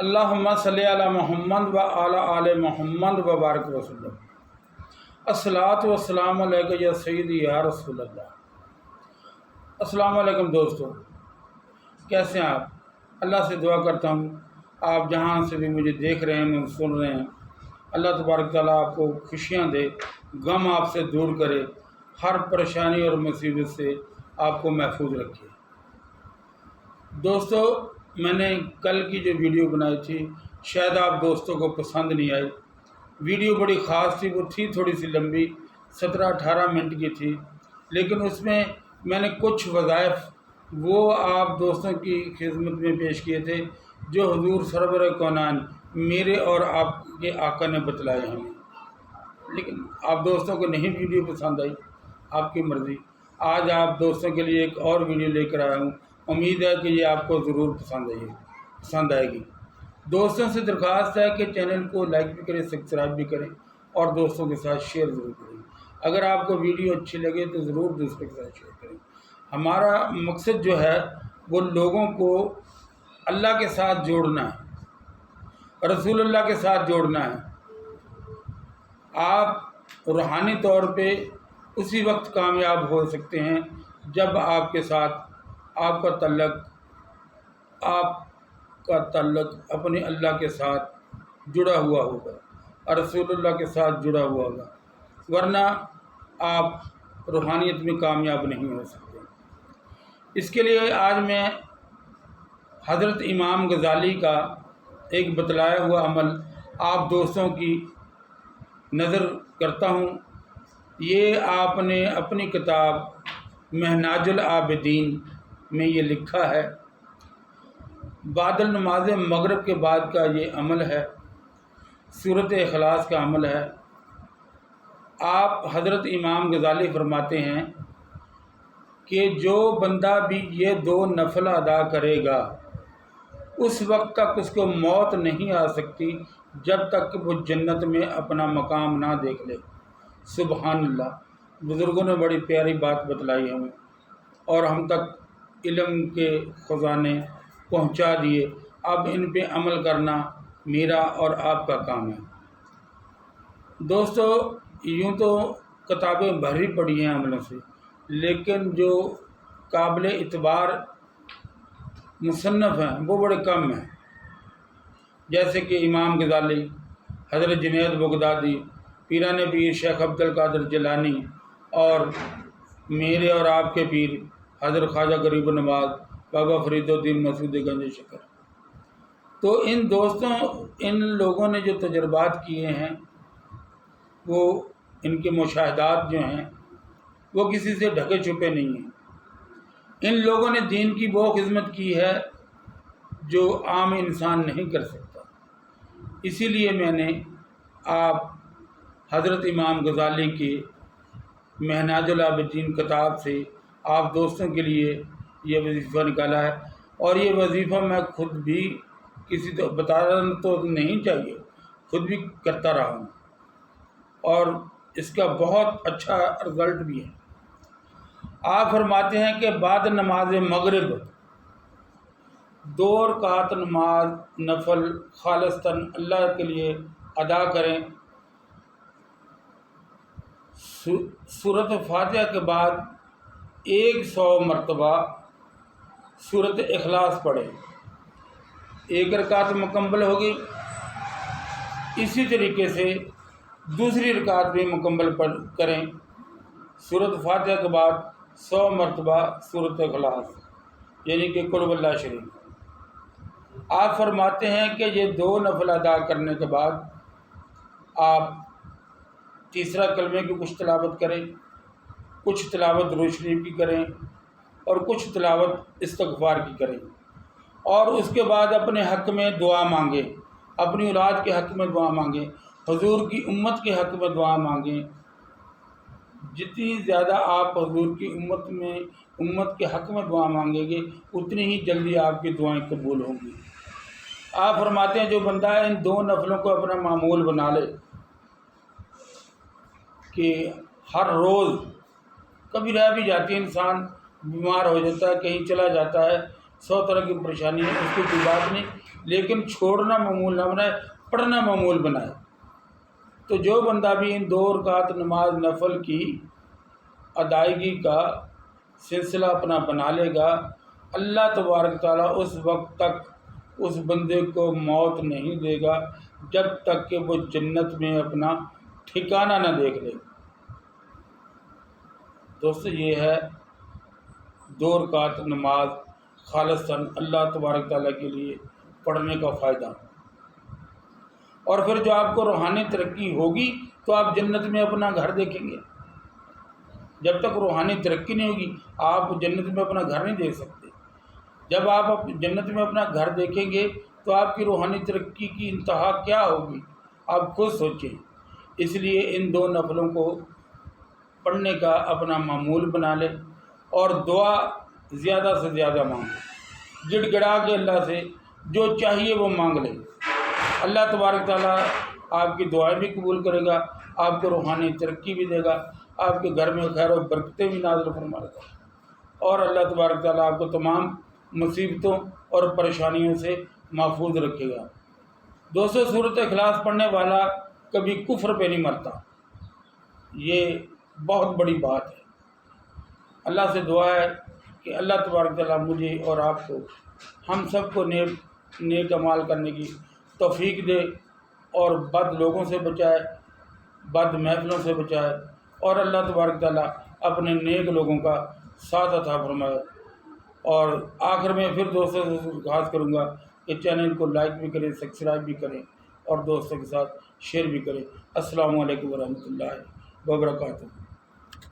اللہم صلی علی محمد و علی آل محمد و بارک وسلم۔ الصلاۃ والسلام علیکہ یا سیدی یا رسول اللہ۔ السلام علیکم دوستو، کیسے ہیں آپ؟ اللہ سے دعا کرتا ہوں آپ جہاں سے بھی مجھے دیکھ رہے ہیں، مجھے سن رہے ہیں، اللہ تبارک تعالیٰ آپ کو خوشیاں دے، غم آپ سے دور کرے، ہر پریشانی اور مصیبت سے آپ کو محفوظ رکھے۔ دوستو، میں نے کل کی جو ویڈیو بنائی تھی شاید آپ دوستوں کو پسند نہیں آئی۔ ویڈیو بڑی خاص تھی، وہ تھی تھوڑی سی لمبی، 17-18 منٹ کی تھی، لیکن اس میں نے کچھ وظائف وہ آپ دوستوں کی خدمت میں پیش کیے تھے جو حضور سرور کونین میرے اور آپ کے آقا نے بتلائے ہمیں، لیکن آپ دوستوں کو نہیں ویڈیو پسند آئی، آپ کی مرضی۔ آج آپ دوستوں کے لیے ایک اور ویڈیو لے کر آیا ہوں، امید ہے کہ یہ آپ کو ضرور پسند آئے گی۔ دوستوں سے درخواست ہے کہ چینل کو لائک بھی کریں، سبسکرائب بھی کریں اور دوستوں کے ساتھ شیئر ضرور کریں۔ اگر آپ کو ویڈیو اچھی لگے تو ضرور دوستوں کے ساتھ شیئر کریں۔ ہمارا مقصد جو ہے وہ لوگوں کو اللہ کے ساتھ جوڑنا ہے، رسول اللہ کے ساتھ جوڑنا ہے۔ آپ روحانی طور پہ اسی وقت کامیاب ہو سکتے ہیں جب آپ کے ساتھ آپ کا تعلق اپنے اللہ کے ساتھ جڑا ہوا ہوگا اور رسول اللہ کے ساتھ جڑا ہوا ہوگا، ورنہ آپ روحانیت میں کامیاب نہیں ہو سکتے۔ اس کے لیے آج میں حضرت امام غزالی کا ایک بتلایا ہوا عمل آپ دوستوں کی نظر کرتا ہوں۔ یہ آپ نے اپنی کتاب منہاج العابدین میں یہ لکھا ہے۔ بعد نماز مغرب کے بعد کا یہ عمل ہے، سورۃ اخلاص کا عمل ہے۔ آپ حضرت امام غزالی فرماتے ہیں کہ جو بندہ بھی یہ 2 نفل ادا کرے گا اس وقت تک اس کو موت نہیں آ سکتی جب تک کہ وہ جنت میں اپنا مقام نہ دیکھ لے۔ سبحان اللہ! بزرگوں نے بڑی پیاری بات بتلائی ہمیں اور ہم تک علم کے خزانے پہنچا دیے۔ اب ان پہ عمل کرنا میرا اور آپ کا کام ہے۔ دوستو، یوں تو کتابیں بھری پڑی ہیں عملوں سے، لیکن جو قابل اعتبار مصنف ہیں وہ بڑے کم ہیں، جیسے کہ امام غزالی، حضرت جنید بغدادی، پیران پیر شیخ عبد القادر جیلانی اور میرے اور آپ کے پیر حضرت خواجہ غریب نواز بابا فرید الدین مسعود گنج شکر۔ تو ان لوگوں نے جو تجربات کیے ہیں، وہ ان کے مشاہدات جو ہیں وہ کسی سے ڈھکے چھپے نہیں ہیں۔ ان لوگوں نے دین کی وہ خدمت کی ہے جو عام انسان نہیں کر سکتا۔ اسی لیے میں نے آپ حضرت امام غزالی کی منہاج العابدین کتاب سے آپ دوستوں کے لیے یہ وظیفہ نکالا ہے، اور یہ وظیفہ میں خود بھی کسی کو بتانا تو نہیں چاہیے، خود بھی کرتا رہا ہوں اور اس کا بہت اچھا رزلٹ بھی ہے۔ آپ فرماتے ہیں کہ بعد نماز مغرب 2 رکعت نماز نفل خالصتاً اللہ کے لیے ادا کریں، سورۃ فاتحہ کے بعد 100 مرتبہ سورۃ اخلاص پڑھیں۔ 1 رکعت مکمل ہوگی، اسی طریقے سے دوسری رکعت بھی مکمل کریں، سورۃ فاتحہ کے بعد 100 مرتبہ سورۃ اخلاص، یعنی کہ قل هو اللہ شریف۔ آپ فرماتے ہیں کہ یہ 2 نفل ادا کرنے کے بعد آپ تیسرا کلمے کی کچھ تلاوت کریں، کچھ تلاوت درود شریف کی کریں اور کچھ تلاوت استغفار کی کریں، اور اس کے بعد اپنے حق میں دعا مانگیں، اپنی اولاد کے حق میں دعا مانگیں، حضور کی امت کے حق میں دعا مانگیں۔ جتنی زیادہ آپ حضور کی امت کے حق میں دعا مانگیں گے اتنی ہی جلدی آپ کی دعائیں قبول ہوں گی۔ آپ فرماتے ہیں جو بندہ ان 2 نفلوں کو اپنا معمول بنا لے کہ ہر روز، کبھی رہ بھی جاتی ہے، انسان بیمار ہو جاتا ہے، کہیں چلا جاتا ہے، 100 طرح کی پریشانی ہے، اس کی کوئی بات نہیں، لیکن چھوڑنا معمول نہ بنائے، پڑھنا معمول بنائے۔ تو جو بندہ بھی ان 2 رکعت نماز نفل کی ادائیگی کا سلسلہ اپنا بنا لے گا، اللہ تبارک تعالیٰ اس وقت تک اس بندے کو موت نہیں دے گا جب تک کہ وہ جنت میں اپنا ٹھکانہ نہ دیکھ لے۔ دوستو، یہ ہے 2 رکعت نماز خالصاً اللہ تبارک تعالیٰ کے لیے پڑھنے کا فائدہ۔ اور پھر جو آپ کو روحانی ترقی ہوگی تو آپ جنت میں اپنا گھر دیکھیں گے۔ جب تک روحانی ترقی نہیں ہوگی آپ جنت میں اپنا گھر نہیں دیکھ سکتے۔ جب آپ جنت میں اپنا گھر دیکھیں گے تو آپ کی روحانی ترقی کی انتہا کیا ہوگی، آپ خود سوچیں۔ اس لیے ان 2 نفلوں کو پڑھنے کا اپنا معمول بنا لیں اور دعا زیادہ سے زیادہ مانگیں، گڑ گڑا کے اللہ سے جو چاہیے وہ مانگ لیں۔ اللہ تبارک تعالیٰ آپ کی دعائیں بھی قبول کرے گا، آپ کو روحانی ترقی بھی دے گا، آپ کے گھر میں خیر و برکتیں بھی نازل فرمائے گا، اور اللہ تبارک تعالیٰ آپ کو تمام مصیبتوں اور پریشانیوں سے محفوظ رکھے گا۔ دوستو، سورۃ اخلاص پڑھنے والا کبھی کفر پہ نہیں مرتا، یہ بہت بڑی بات ہے۔ اللہ سے دعا ہے کہ اللہ تبارک تعالیٰ مجھے اور آپ کو، ہم سب کو نیک اعمال کرنے کی توفیق دے اور بد لوگوں سے بچائے، بد محفلوں سے بچائے، اور اللہ تبارک تعالیٰ اپنے نیک لوگوں کا ساتھ عطا فرمائے۔ اور آخر میں پھر دوستوں سے درخواست کروں گا کہ چینل کو لائک بھی کریں، سبسکرائب بھی کریں اور دوستوں کے ساتھ شیئر بھی کریں۔ السلام علیکم ورحمۃ اللہ وبرکاتہ۔